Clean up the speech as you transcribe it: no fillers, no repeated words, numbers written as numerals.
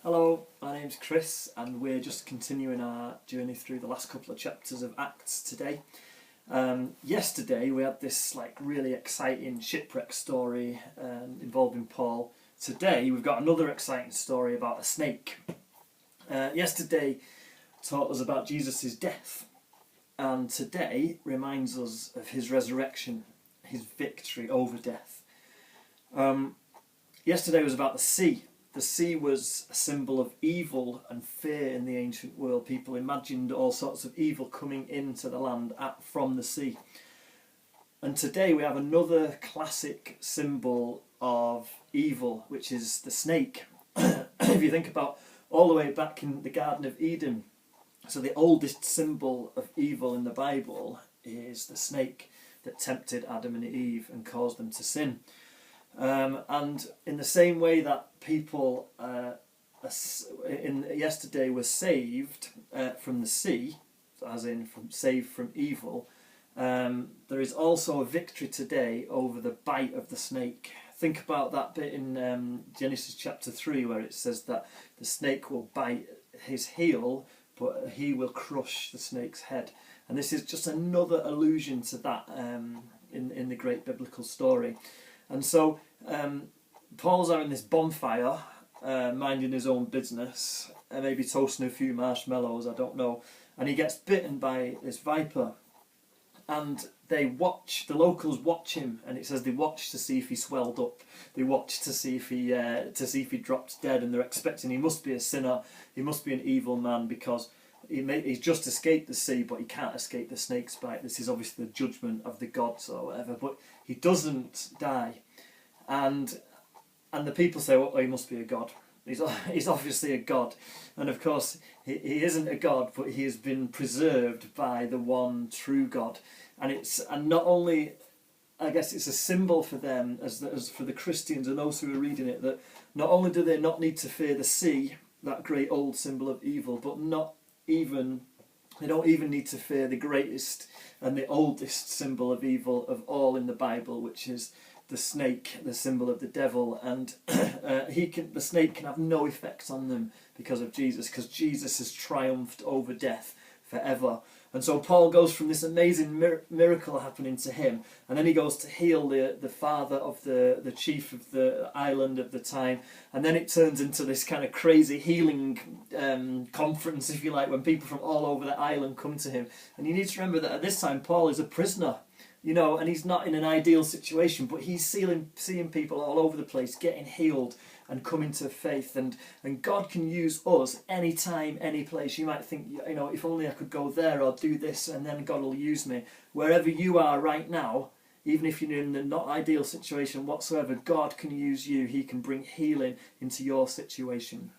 Hello, my name's Chris, and we're just continuing our journey through the last couple of chapters of Acts today. Yesterday we had this really exciting shipwreck story involving Paul. Today we've got another exciting story about a snake. Yesterday taught us about Jesus' death, and today reminds us of his resurrection, his victory over death. Yesterday was about the sea. The sea was a symbol of evil and fear in the ancient world. People imagined all sorts of evil coming into the land from the sea. And today we have another classic symbol of evil, which is the snake. If you think about all the way back in the Garden of Eden, so the oldest symbol of evil in the Bible is the snake that tempted Adam and Eve and caused them to sin. And in the same way that people yesterday were saved from the sea, as in saved from evil, there is also a victory today over the bite of the snake. Think about that bit in Genesis chapter 3 where it says that the snake will bite his heel, but he will crush the snake's head. And this is just another allusion to that in the great biblical story. And so Paul's having this bonfire, minding his own business, maybe toasting a few marshmallows, I don't know, and he gets bitten by this viper. And the locals watch him, and it says they watch to see if he swelled up. They watch to see if he dropped dead, and they're expecting he must be a sinner, he must be an evil man, because he's just escaped the sea, but he can't escape the snake's bite. This is obviously the judgment of the gods or whatever, but he doesn't die. And the people say, well, he must be a god. He's obviously a god. And of course, he isn't a god, but he has been preserved by the one true God. And not only, I guess it's a symbol for them, as for the Christians and those who are reading it, that not only do they not need to fear the sea, that great old symbol of evil, but they don't even need to fear the greatest and the oldest symbol of evil of all in the Bible, which is the snake, the symbol of the devil. And the snake can have no effect on them because of Jesus, because Jesus has triumphed over death forever. And so Paul goes from this amazing miracle happening to him, and then he goes to heal the father of the chief of the island at the time, and then it turns into this kind of crazy healing conference, if you like, when people from all over the island come to him. And you need to remember that at this time Paul is a prisoner, and he's not in an ideal situation, but he's seeing people all over the place getting healed and coming to faith, and God can use us anytime, any place. You might think, if only I could go there or do this, and then God will use me. Wherever you are right now, even if you're in a not ideal situation whatsoever, God can use you. He can bring healing into your situation.